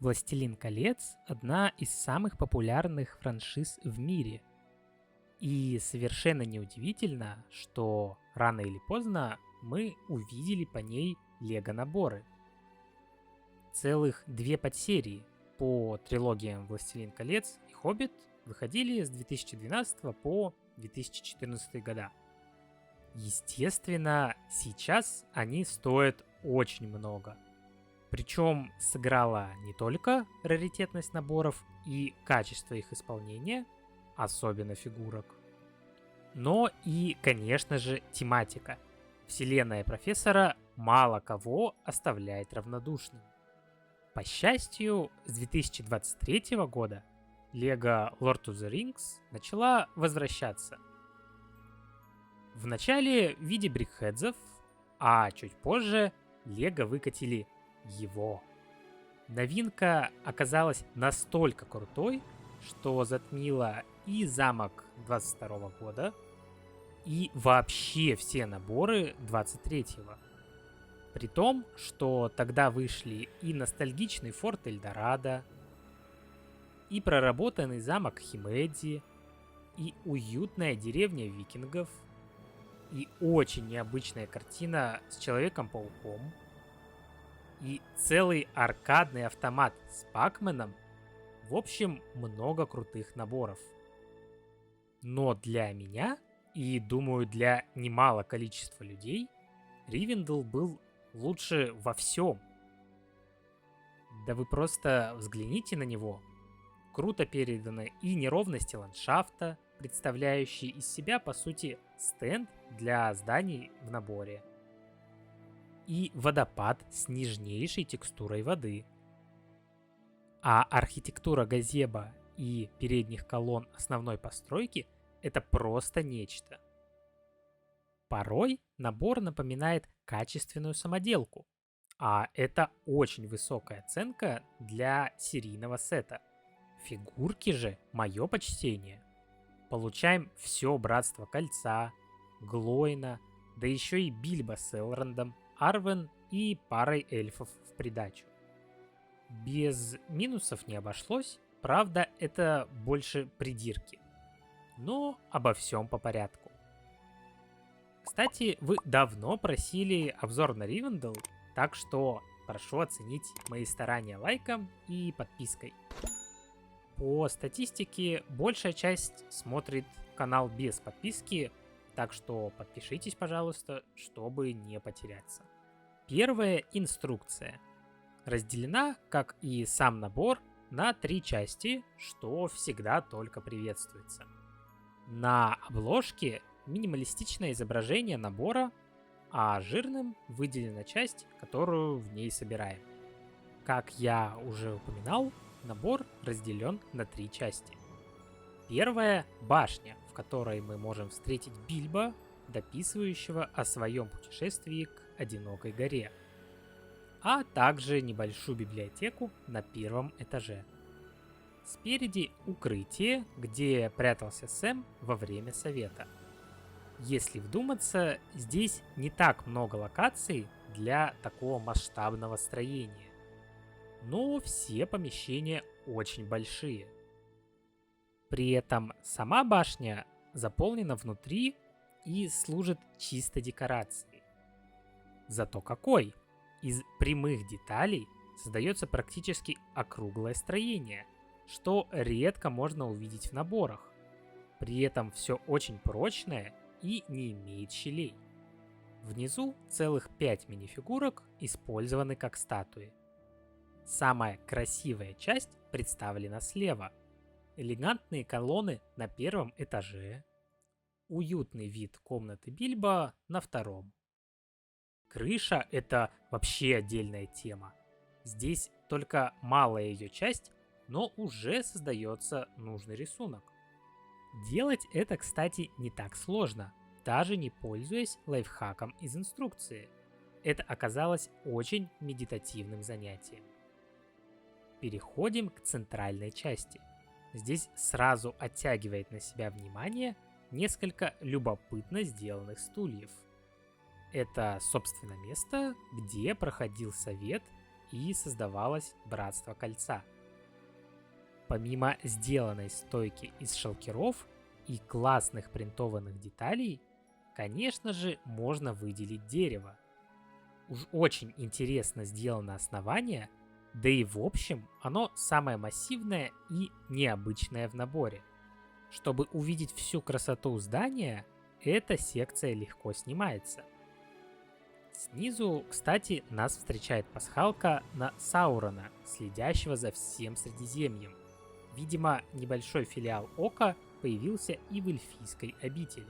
«Властелин колец» — одна из самых популярных франшиз в мире. И совершенно неудивительно, что рано или поздно мы увидели по ней лего-наборы. Целых две подсерии по трилогиям «Властелин колец» и «Хоббит» выходили с 2012 по 2014 года. Естественно, сейчас они стоят очень много. Причем сыграла не только раритетность наборов и качество их исполнения, особенно фигурок, но и, конечно же, тематика. Вселенная профессора мало кого оставляет равнодушным. По счастью, с 2023 года Lego Lord of the Rings начала возвращаться. Вначале в виде брикхедзов, а чуть позже Lego выкатили его. Новинка оказалась настолько крутой, что затмила и замок 22 года, и вообще все наборы 23-го. При том, что тогда вышли и ностальгичный форт Эльдорадо, и проработанный замок Химедзи, и уютная деревня викингов, и очень необычная картина с Человеком-пауком, и целый аркадный автомат с Пакменом. В общем, много крутых наборов. Но для меня, и думаю для немало количества людей, Ривендell был лучше во всем. Да вы просто взгляните на него. Круто переданы и неровности ландшафта, представляющие из себя, по сути, стенд для зданий в наборе, и водопад с нежнейшей текстурой воды. А архитектура газеба и передних колонн основной постройки — это просто нечто. Порой набор напоминает качественную самоделку, а это очень высокая оценка для серийного сета. Фигурки же — мое почтение. Получаем все Братство Кольца, Глоина, да еще и Бильбо с Элрондом, Арвен и парой эльфов в придачу. Без минусов не обошлось, правда, это больше придирки. Но обо всем по порядку. Кстати, вы давно просили обзор на Ривендell, так что прошу оценить мои старания лайком и подпиской. По статистике, большая часть смотрит канал без подписки, так что подпишитесь, пожалуйста, чтобы не потеряться. Первая инструкция разделена, как и сам набор, на 3 части, что всегда только приветствуется. На обложке минималистичное изображение набора, а жирным выделена часть, которую в ней собираем. Как я уже упоминал, набор разделен на 3 части. Первая — башня, в которой мы можем встретить Бильбо, дописывающего о своем путешествии к Одинокой горе, а также небольшую библиотеку на первом этаже. Спереди укрытие, где прятался Сэм во время совета. Если вдуматься, здесь не так много локаций для такого масштабного строения, но все помещения очень большие. При этом сама башня заполнена внутри и служит чисто декорацией. Зато какой! Из прямых деталей создается практически округлое строение, что редко можно увидеть в наборах. При этом все очень прочное и не имеет щелей. Внизу целых 5 минифигурок использованы как статуи. Самая красивая часть представлена слева. Элегантные колонны на первом этаже, уютный вид комнаты Бильбо на втором. Крыша — это вообще отдельная тема. Здесь только малая ее часть, но уже создается нужный рисунок. Делать это, кстати, не так сложно, даже не пользуясь лайфхаком из инструкции. Это оказалось очень медитативным занятием. Переходим к центральной части. Здесь сразу оттягивает на себя внимание несколько любопытно сделанных стульев. Это, собственно, место, где проходил совет и создавалось Братство Кольца. Помимо сделанной стойки из шалкеров и классных принтованных деталей, конечно же, можно выделить дерево. Уж очень интересно сделано основание, да и в общем оно самое массивное и необычное в наборе. Чтобы увидеть всю красоту здания, эта секция легко снимается. Снизу, кстати, нас встречает пасхалка на Саурона, следящего за всем Средиземьем. Видимо, небольшой филиал Ока появился и в эльфийской обители.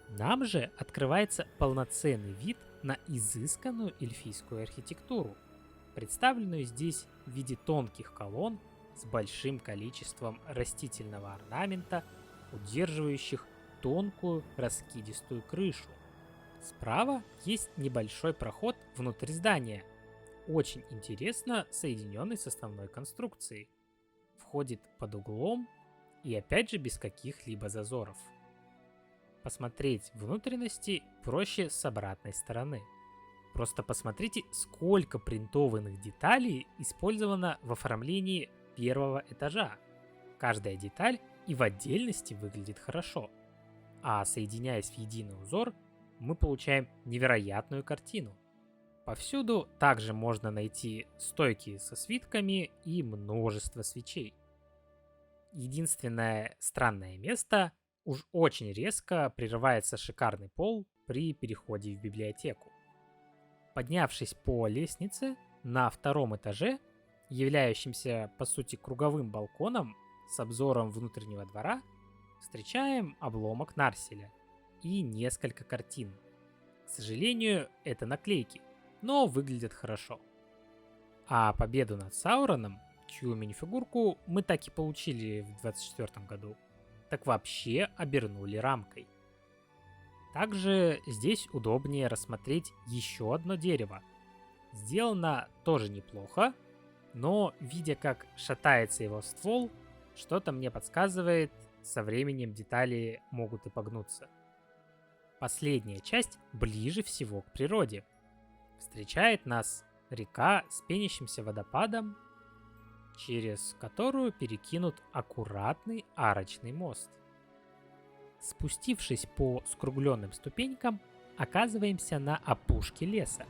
Нам же открывается полноценный вид на изысканную эльфийскую архитектуру, представленную здесь в виде тонких колонн с большим количеством растительного орнамента, удерживающих тонкую раскидистую крышу. Справа есть небольшой проход внутрь здания, очень интересно соединенный с основной конструкцией. Входит под углом и опять же без каких-либо зазоров. Посмотреть внутренности проще с обратной стороны. Просто посмотрите, сколько принтованных деталей использовано в оформлении первого этажа. Каждая деталь и в отдельности выглядит хорошо. А соединяясь в единый узор, мы получаем невероятную картину. Повсюду также можно найти стойки со свитками и множество свечей. Единственное странное место — уж очень резко прерывается шикарный пол при переходе в библиотеку. Поднявшись по лестнице, на втором этаже, являющемся по сути круговым балконом с обзором внутреннего двора, встречаем обломок Нарселя и несколько картин. К сожалению, это наклейки, но выглядят хорошо. А победу над Сауроном, чью минифигурку мы так и получили в 2024 году, так вообще обернули рамкой. Также здесь удобнее рассмотреть еще одно дерево. Сделано тоже неплохо, но видя, как шатается его ствол, что-то мне подсказывает, со временем детали могут и погнуться. Последняя часть ближе всего к природе. Встречает нас река с пенящимся водопадом, через которую перекинут аккуратный арочный мост. Спустившись по скругленным ступенькам, оказываемся на опушке леса.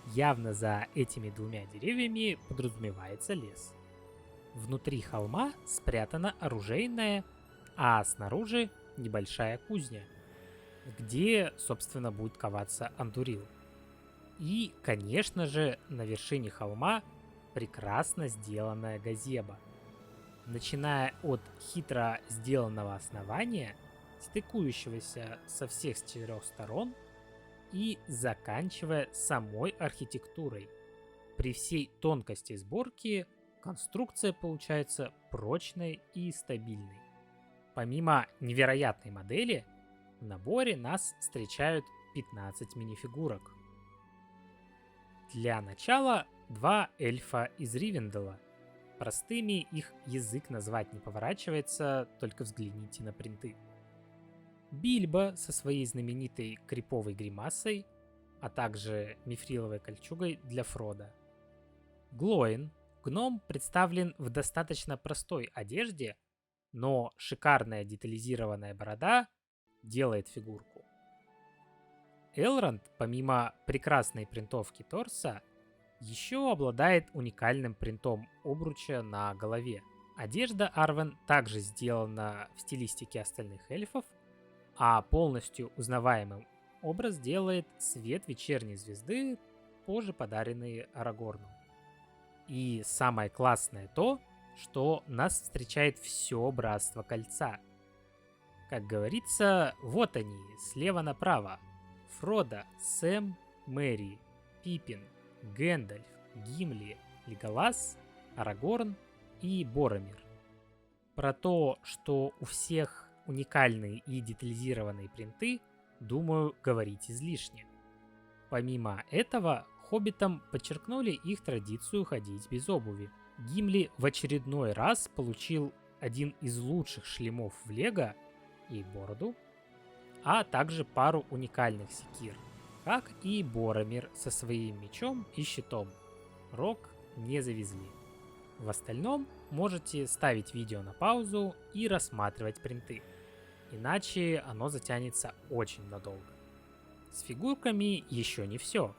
Явно за этими двумя деревьями подразумевается лес. Внутри холма спрятана оружейная, а снаружи небольшая кузня, где, собственно, будет коваться Андурил. И, конечно же, на вершине холма прекрасно сделанная газеба. Начиная от хитро сделанного основания, стыкующегося со всех 4 сторон, и заканчивая самой архитектурой. При всей тонкости сборки конструкция получается прочной и стабильной. Помимо невероятной модели, в наборе нас встречают 15 минифигурок. Для начала 2 эльфа из Ривенделла. Простыми их язык назвать не поворачивается, только взгляните на принты. Бильбо со своей знаменитой криповой гримасой, а также мифриловой кольчугой для Фрода. Глоин, гном, представлен в достаточно простой одежде, но шикарная детализированная борода делает фигурку. Элронд, помимо прекрасной принтовки торса, еще обладает уникальным принтом обруча на голове. Одежда Арвен также сделана в стилистике остальных эльфов, а полностью узнаваемым образ делает свет вечерней звезды, позже подаренный Арагорну. И самое классное то, что нас встречает все Братство Кольца. Как говорится, вот они, слева направо. Фродо, Сэм, Мэри, Пиппин, Гэндальф, Гимли, Леголас, Арагорн и Боромир. Про то, что у всех уникальные и детализированные принты, думаю, говорить излишне. Помимо этого, хоббитам подчеркнули их традицию ходить без обуви. Гимли в очередной раз получил один из лучших шлемов в Лего и бороду, а также пару уникальных секир, как и Боромир со своим мечом и щитом. Рок не завезли. В остальном можете ставить видео на паузу и рассматривать принты, иначе оно затянется очень надолго. С фигурками еще не все.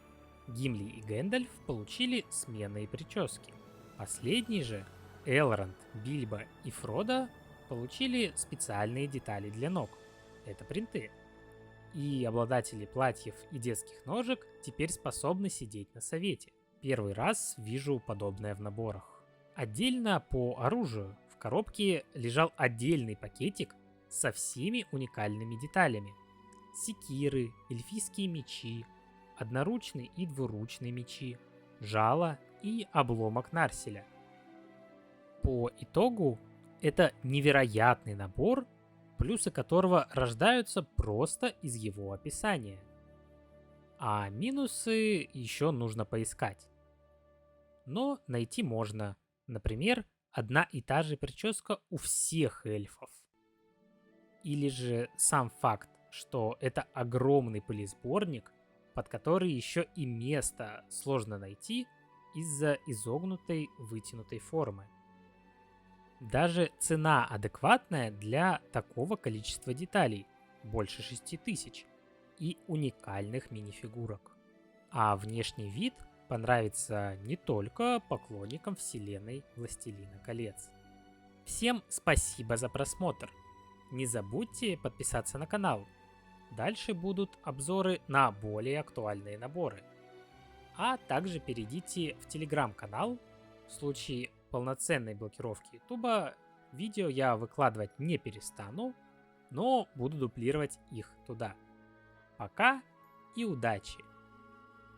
Гимли и Гэндальф получили сменные прически. Последний же, Элронд, Бильбо и Фродо, получили специальные детали для ног. Это принты. И обладатели платьев и детских ножек теперь способны сидеть на совете. Первый раз вижу подобное в наборах. Отдельно по оружию в коробке лежал отдельный пакетик со всеми уникальными деталями. Секиры, эльфийские мечи, одноручные и двуручные мечи, жало и обломок Нарселя. По итогу это невероятный набор, плюсы которого рождаются просто из его описания. А минусы еще нужно поискать. Но найти можно. Например, одна и та же прическа у всех эльфов. Или же сам факт, что это огромный пылесборник, под который еще и место сложно найти из-за изогнутой вытянутой формы. Даже цена адекватная для такого количества деталей, больше 6000, и уникальных мини-фигурок. А внешний вид понравится не только поклонникам вселенной Властелина колец. Всем спасибо за просмотр. Не забудьте подписаться на канал. Дальше будут обзоры на более актуальные наборы. А также перейдите в телеграм-канал. В случае полноценной блокировки YouTube видео я выкладывать не перестану, но буду дуплировать их туда. Пока и удачи!